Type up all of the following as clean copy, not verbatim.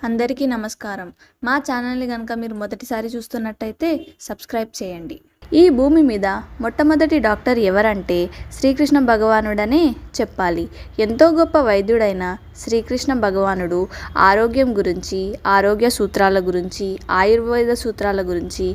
అందరికీ నమస్కారం. మా ఛానల్ని కనుక మీరు మొదటిసారి చూస్తున్నట్టయితే సబ్స్క్రైబ్ చేయండి. ఈ భూమి మీద మొట్టమొదటి డాక్టర్ ఎవరంటే శ్రీకృష్ణ భగవానుడనే చెప్పాలి. ఎంతో గొప్ప వైద్యుడైన శ్రీకృష్ణ భగవానుడు ఆరోగ్యం గురించి, ఆరోగ్య సూత్రాల గురించి, ఆయుర్వేద సూత్రాల గురించి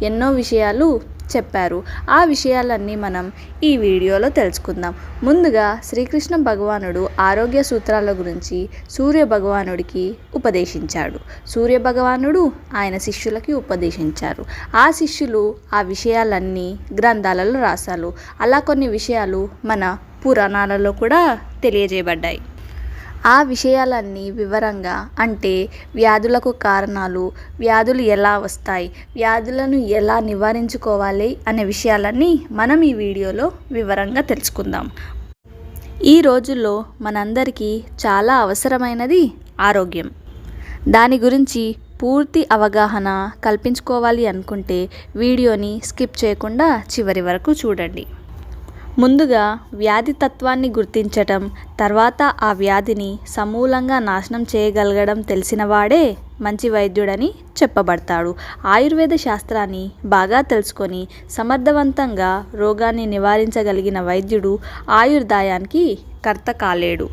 ఎన్నో విషయాలు చెప్పారు. ఆ విషయాలన్నీ మనం ఈ వీడియోలో తెలుసుకుందాం. ముందుగా శ్రీకృష్ణ భగవానుడు ఆరోగ్య సూత్రాల గురించి సూర్య భగవానుడికి ఉపదేశించాడు. సూర్య భగవానుడు ఆయన శిష్యులకి ఉపదేశించారు. ఆ శిష్యులు ఆ విషయాలన్నీ గ్రంథాలలో రాశారు. అలా కొన్ని విషయాలు మన పురాణాలలో కూడా తెలియజేయబడ్డాయి. ఆ విషయాలన్నీ వివరంగా, అంటే వ్యాధులకు కారణాలు, వ్యాధులు ఎలా వస్తాయి, వ్యాధులను ఎలా నివారించుకోవాలి అనే విషయాలన్నీ మనం ఈ వీడియోలో వివరంగా తెలుసుకుందాం. ఈ రోజుల్లో మనందరికీ చాలా అవసరమైనది ఆరోగ్యం. దాని గురించి పూర్తి అవగాహన కల్పించుకోవాలి అనుకుంటే వీడియోని స్కిప్ చేయకుండా చివరి వరకు చూడండి. ముందుగా వ్యాధి తత్వాన్ని గుర్తించటం, తర్వాత ఆ వ్యాధిని సమూలంగా నాశనం చేయగలగడం తెలిసినవాడే మంచి వైద్యుడని చెప్పబడతాడు. ఆయుర్వేద శాస్త్రాన్ని బాగా తెలుసుకొని సమర్థవంతంగా రోగాన్ని నివారించగలిగిన వైద్యుడు ఆయుర్దాయానికి కర్త కాలేడు.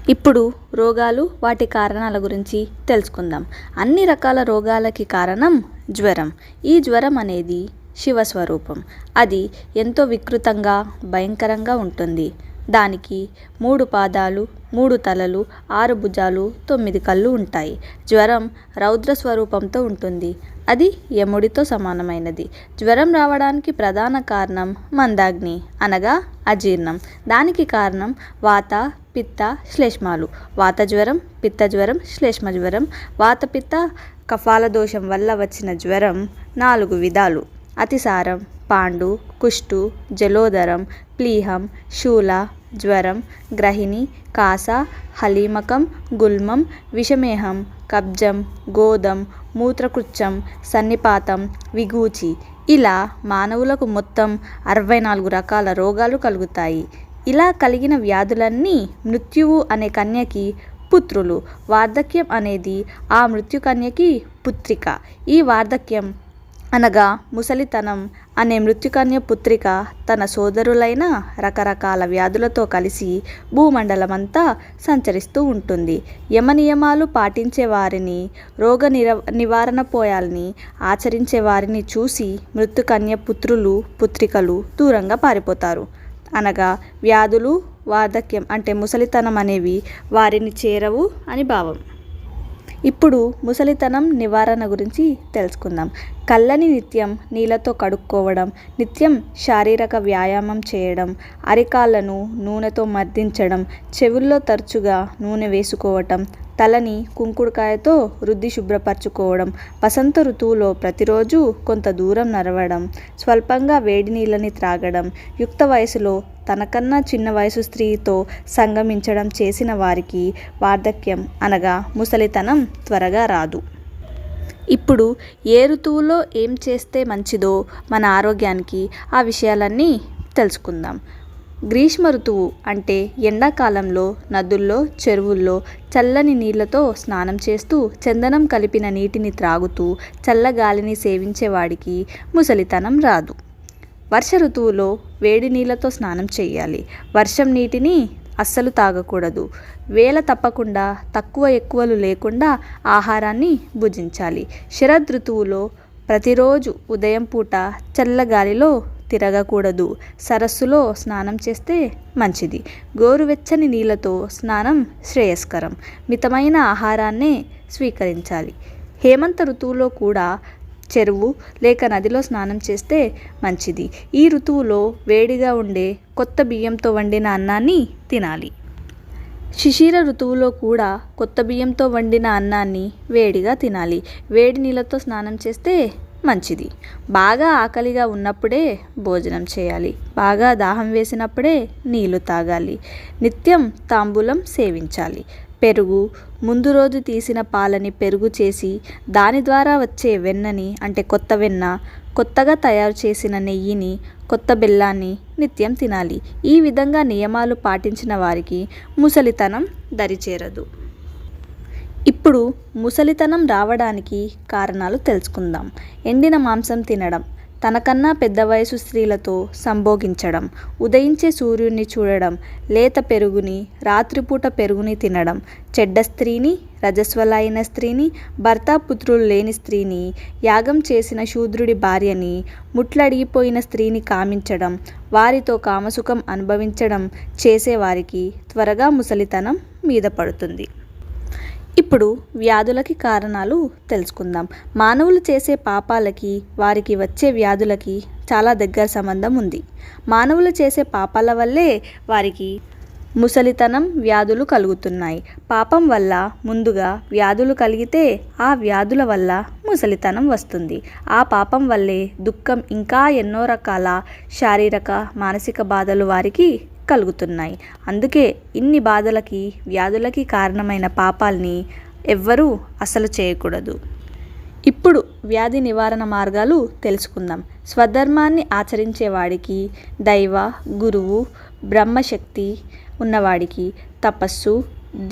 ఇప్పుడు రోగాలు, వాటి కారణాల గురించి తెలుసుకుందాం. అన్ని రకాల రోగాలకి కారణం జ్వరం. ఈ జ్వరం అనేది శివస్వరూపం. అది ఎంతో వికృతంగా, భయంకరంగా ఉంటుంది. దానికి 3 పాదాలు, 3 తలలు, 6 భుజాలు, 9 కళ్ళు ఉంటాయి. జ్వరం రౌద్ర స్వరూపంతో ఉంటుంది. అది యముడితో సమానమైనది. జ్వరం రావడానికి ప్రధాన కారణం మందాగ్ని, అనగా అజీర్ణం. దానికి కారణం వాత, పిత్త, శ్లేష్మాలు. వాత జ్వరం, పిత్త జ్వరం, శ్లేష్మ జ్వరం. వాత పిత్త కఫాల దోషం వల్ల వచ్చిన జ్వరం 4 విధాలు: అతిసారం, పాండు, కుష్టు, జలోదరం, ప్లీహం, శూల జ్వరం, గ్రహిణి, కాస, హలీమకం, గుల్మం, విషమేహం, కబ్జం, గోదం, మూత్రకృచ్చం, సన్నిపాతం, విగూచి. ఇలా మానవులకు మొత్తం 64 రకాల రోగాలు కలుగుతాయి. ఇలా కలిగిన వ్యాధులన్నీ మృత్యువు అనే కన్యకి పుత్రులు. వార్ధక్యం అనేది ఆ మృత్యుకన్యకి పుత్రిక. ఈ వార్ధక్యం అనగా ముసలితనం అనే మృత్యుకన్య పుత్రిక తన సోదరులైన రకరకాల వ్యాధులతో కలిసి భూమండలమంతా సంచరిస్తూ ఉంటుంది. యమనియమాలు పాటించే వారిని, రోగ నివారణ పోయాలని ఆచరించే వారిని చూసి మృత్యుకన్య పుత్రులు, పుత్రికలు దూరంగా పారిపోతారు. అనగా వ్యాధులు, వార్ధక్యం అంటే ముసలితనం అనేవి వారిని చేరవు అని భావం. ఇప్పుడు ముసలితనం నివారణ గురించి తెలుసుకుందాం. కళ్ళని నిత్యం నీళ్ళతో కడుక్కోవడం, నిత్యం శారీరక వ్యాయామం చేయడం, అరికాళ్ళను నూనెతో మర్దించడం, చెవుల్లో తరచుగా నూనె వేసుకోవటం, తలని కుంకుడుకాయతో రుద్ది శుభ్రపరచుకోవడం, వసంత ఋతువులో ప్రతిరోజు కొంత దూరం నడవడం, స్వల్పంగా వేడి నీళ్ళని త్రాగడం, యుక్త వయసులో తనకన్నా చిన్న వయసు స్త్రీతో సంగమించడం చేసిన వారికి వార్ధక్యం అనగా ముసలితనం త్వరగా రాదు. ఇప్పుడు ఏ ఋతువులో ఏం చేస్తే మంచిదో మన ఆరోగ్యానికి, ఆ విషయాలన్నీ తెలుసుకుందాం. గ్రీష్మ ఋతువు అంటే ఎండాకాలంలో నదుల్లో, చెరువుల్లో చల్లని నీళ్లతో స్నానం చేస్తూ, చందనం కలిపిన నీటిని త్రాగుతూ, చల్లగాలిని సేవించేవాడికి ముసలితనం రాదు. వర్ష ఋతువులో వేడి నీళ్ళతో స్నానం చేయాలి. వర్షం నీటిని అస్సలు తాగకూడదు. వేళ తప్పకుండా తక్కువ ఎక్కువలు లేకుండా ఆహారాన్ని భుజించాలి. శరద్ ఋతువులో ప్రతిరోజు ఉదయం పూట చల్లగాలిలో తిరగకూడదు. సరస్సులో స్నానం చేస్తే మంచిది. గోరువెచ్చని నీళ్ళతో స్నానం శ్రేయస్కరం. మితమైన ఆహారాన్నే స్వీకరించాలి. హేమంత ఋతువులో కూడా చెరువు లేక నదిలో స్నానం చేస్తే మంచిది. ఈ ఋతువులో వేడిగా ఉండే కొత్త బియ్యంతో వండిన అన్నాన్ని తినాలి. శిశిర ఋతువులో కూడా కొత్త బియ్యంతో వండిన అన్నాన్ని వేడిగా తినాలి. వేడి నీళ్ళతో స్నానం చేస్తే మంచిది. బాగా ఆకలిగా ఉన్నప్పుడే భోజనం చేయాలి. బాగా దాహం వేసినప్పుడే నీళ్లు తాగాలి. నిత్యం తాంబూలం సేవించాలి. పెరుగు, ముందు రోజు తీసిన పాలని పెరుగు చేసి దాని ద్వారా వచ్చే వెన్నని, అంటే కొత్త వెన్న, కొత్తగా తయారు చేసిన నెయ్యిని, కొత్త బెల్లాన్ని నిత్యం తినాలి. ఈ విధంగా నియమాలు పాటించిన వారికి ముసలితనం దరిచేరదు. ఇప్పుడు ముసలితనం రావడానికి కారణాలు తెలుసుకుందాం. ఎండిన మాంసం తినడం, తనకన్నా పెద్ద వయసు స్త్రీలతో సంభోగించడం, ఉదయించే సూర్యుడిని చూడడం, లేత పెరుగుని, రాత్రిపూట పెరుగుని తినడం, చెడ్డ స్త్రీని, రజస్వలైన స్త్రీని, భర్త పుత్రులు లేని స్త్రీని, యాగం చేసిన శూద్రుడి భార్యని, ముట్లడిగిపోయిన స్త్రీని కామించడం, వారితో కామసుఖం అనుభవించడం చేసేవారికి త్వరగా ముసలితనం మీద పడుతుంది. ఇప్పుడు వ్యాధులకి కారణాలు తెలుసుకుందాం. మానవులు చేసే పాపాలకి వారికి వచ్చే వ్యాధులకి చాలా దగ్గర సంబంధం ఉంది. మానవులు చేసే పాపాల వల్లే వారికి ముసలితనం వ్యాధులు కలుగుతున్నాయి. పాపం వల్ల ముందుగా వ్యాధులు కలిగితే ఆ వ్యాధుల వల్ల ముసలితనం వస్తుంది. ఆ పాపం వల్లే దుఃఖం, ఇంకా ఎన్నో రకాల శారీరక మానసిక బాధలు వారికి కలుగుతున్నాయి. అందుకే ఇన్ని బాధలకి వ్యాధులకి కారణమైన పాపాల్ని ఎవ్వరూ అసలు చేయకూడదు. ఇప్పుడు వ్యాధి నివారణ మార్గాలు తెలుసుకుందాం. స్వధర్మాన్ని ఆచరించేవాడికి, దైవ, గురువు, బ్రహ్మశక్తి ఉన్నవాడికి, తపస్సు,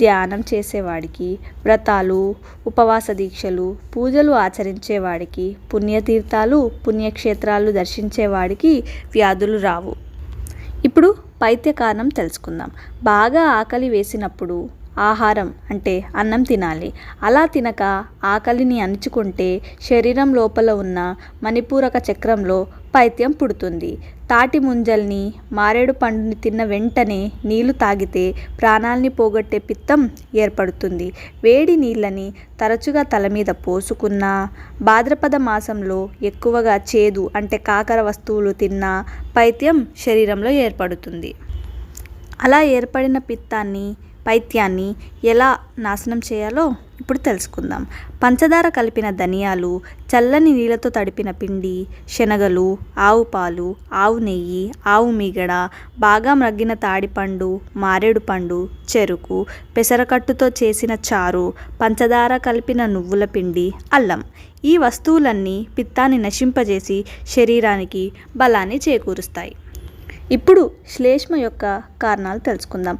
ధ్యానం చేసేవాడికి, వ్రతాలు, ఉపవాస దీక్షలు, పూజలు ఆచరించేవాడికి, పుణ్యతీర్థాలు, పుణ్యక్షేత్రాలు దర్శించేవాడికి వ్యాధులు రావు. ఇప్పుడు పైత్య కారణం తెలుసుకుందాం. బాగా ఆకలి వేసినప్పుడు ఆహారం అంటే అన్నం తినాలి. అలా తినక ఆకలిని అణుచుకుంటే శరీరం లోపల ఉన్న మణిపూరక చక్రంలో పైత్యం పుడుతుంది. తాటి ముంజల్ని, మారేడు పండుని తిన్న వెంటనే నీళ్లు తాగితే ప్రాణాల్ని పోగొట్టే పిత్తం ఏర్పడుతుంది. వేడి నీళ్ళని తరచుగా తల మీద పోసుకున్నా, భాద్రపద మాసంలో ఎక్కువగా చేదు అంటే కాకర వస్తువులు తిన్నా పైత్యం శరీరంలో ఏర్పడుతుంది. అలా ఏర్పడిన పైత్యాన్ని ఎలా నాశనం చేయాలో ఇప్పుడు తెలుసుకుందాం. పంచదార కలిపిన ధనియాలు, చల్లని నీళ్ళతో తడిపిన పిండి, శనగలు, ఆవు పాలు, ఆవు నెయ్యి, ఆవు మీగడ, బాగా మగ్గిన తాడిపండు, మారేడు పండు, చెరుకు, పెసరకట్టుతో చేసిన చారు, పంచదార కలిపిన నువ్వుల పిండి, అల్లం. ఈ వస్తువులన్నీ పిత్తాన్ని నశింపజేసి శరీరానికి బలాన్ని చేకూరుస్తాయి. ఇప్పుడు శ్లేష్మ యొక్క కారణాలు తెలుసుకుందాం.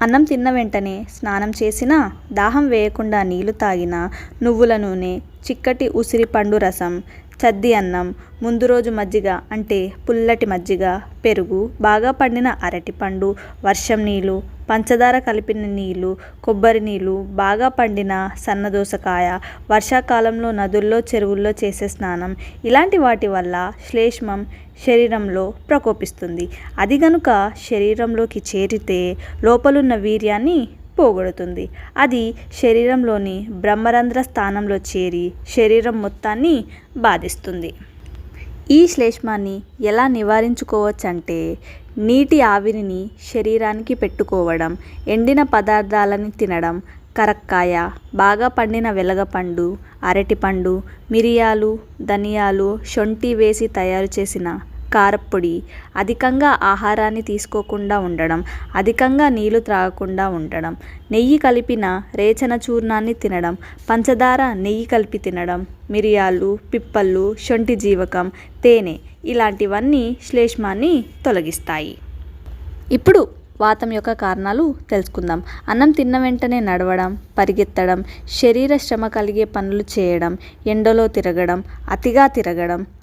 అన్నం తిన్న వెంటనే స్నానం చేసినా, దాహం వేయకుండా నీళ్లు తాగినా, నువ్వుల నూనె, చిక్కటి ఉసిరి పండు రసం, చద్ది అన్నం, ముందు రోజు మజ్జిగ అంటే పుల్లటి మజ్జిగ, పెరుగు, బాగా పండిన అరటిపండు, వర్షం నీళ్ళు, పంచదార కలిపిన నీళ్ళు, కొబ్బరి నీళ్ళు, బాగా పండిన సన్నదోసకాయ, వర్షాకాలంలో నదుల్లో చెరువుల్లో చేసే స్నానం, ఇలాంటి వాటి వల్ల శ్లేష్మం శరీరంలో ప్రకోపిస్తుంది. అది గనుక శరీరంలోకి చేరితే లోపలున్న వీర్యాన్ని పోగొడుతుంది. అది శరీరంలోని బ్రహ్మరంధ్ర స్థానంలో చేరి శరీరం మొత్తాన్ని బాధిస్తుంది. ఈ శ్లేష్మాన్ని ఎలా నివారించుకోవచ్చంటే నీటి ఆవిరిని శరీరానికి పెట్టుకోవడం, ఎండిన పదార్థాలని తినడం, కరక్కాయ, బాగా పండిన వెలగపండు, అరటిపండు, మిరియాలు, ధనియాలు, శొంఠి వేసి తయారు చేసిన కారప్పొడి, అధికంగా ఆహారాన్ని తీసుకోకుండా ఉండడం, అధికంగా నీళ్లు త్రాగకుండా ఉండడం, నెయ్యి కలిపిన రేచన చూర్ణాన్ని తినడం, పంచదార నెయ్యి కలిపి తినడం, మిరియాలు, పిప్పళ్ళు, శొంఠి జీవకం, తేనె ఇలాంటివన్నీ శ్లేష్మాన్ని తొలగిస్తాయి. ఇప్పుడు వాతం యొక్క కారణాలు తెలుసుకుందాం. అన్నం తిన్న వెంటనే నడవడం, పరిగెత్తడం, శరీర శ్రమ కలిగే పనులు చేయడం, ఎండలో తిరగడం,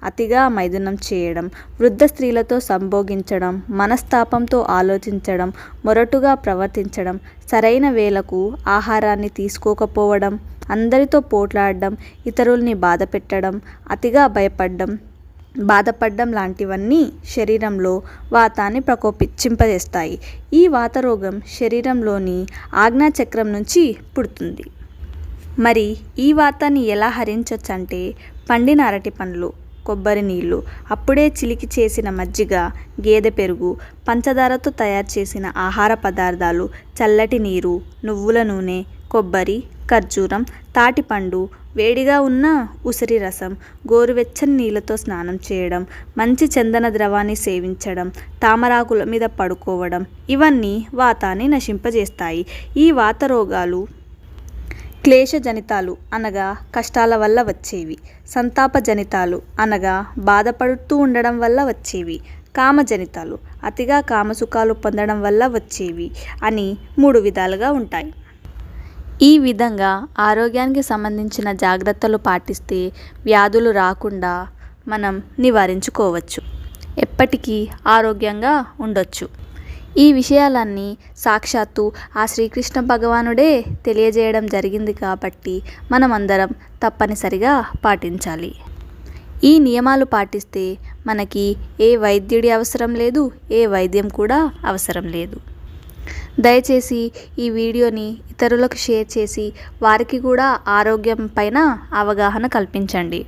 అతిగా మైథునం చేయడం, వృద్ధ స్త్రీలతో సంభోగించడం, మనస్తాపంతో ఆలోచించడం, మొరటుగా ప్రవర్తించడం, సరైన వేళకు ఆహారాన్ని తీసుకోకపోవడం, అందరితో పోట్లాడడం, ఇతరుల్ని బాధ పెట్టడం, అతిగా బాధపడడం లాంటివన్నీ శరీరంలో వాతాన్ని ప్రకోపింపజేస్తాయి. ఈ వాతరోగం శరీరంలోని ఆజ్ఞాచక్రం నుంచి పుడుతుంది. మరి ఈ వాతాన్ని ఎలా హరించొచ్చంటే పండిన అరటి పండ్లు, కొబ్బరి నీళ్ళు, అప్పుడే చిలికి చేసిన మజ్జిగ, గేదె పెరుగు, పంచదారతో తయారు చేసిన ఆహార పదార్థాలు, చల్లటి నీరు, నువ్వుల నూనె, కొబ్బరి, ఖర్జూరం, తాటిపండు, వేడిగా ఉన్న ఉసిరి రసం, గోరువెచ్చని నీళ్ళతో స్నానం చేయడం, మంచి చందన ద్రవాన్ని సేవించడం, తామరాకుల మీద పడుకోవడం ఇవన్నీ వాతాన్ని నశింపజేస్తాయి. ఈ వాత రోగాలు క్లేశజనితాలు అనగా కష్టాల వల్ల వచ్చేవి, సంతాపజనితాలు అనగా బాధపడుతూ ఉండడం వల్ల వచ్చేవి, కామజనితాలు అతిగా కామసుఖాలు పొందడం వల్ల వచ్చేవి అని 3 విధాలుగా ఉంటాయి. ఈ విధంగా ఆరోగ్యానికి సంబంధించిన జాగ్రత్తలు పాటిస్తే వ్యాధులు రాకుండా మనం నివారించుకోవచ్చు. ఎప్పటికీ ఆరోగ్యంగా ఉండొచ్చు. ఈ విషయాలన్నీ సాక్షాత్తు ఆ శ్రీకృష్ణ భగవానుడే తెలియజేయడం జరిగింది కాబట్టి మనమందరం తప్పనిసరిగా పాటించాలి. ఈ నియమాలు పాటిస్తే మనకి ఏ వైద్యుడి అవసరం లేదు, ఏ వైద్యం కూడా అవసరం లేదు. దయచేసి ఈ వీడియోని ఇతరులకు షేర్ చేసి వారికి కూడా ఆరోగ్యం పైన అవగాహన కల్పించండి.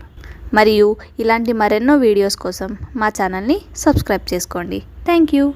మరియు ఇలాంటి మరెన్నో వీడియోస్ కోసం మా ఛానల్ని సబ్స్క్రైబ్ చేసుకోండి. Thank you.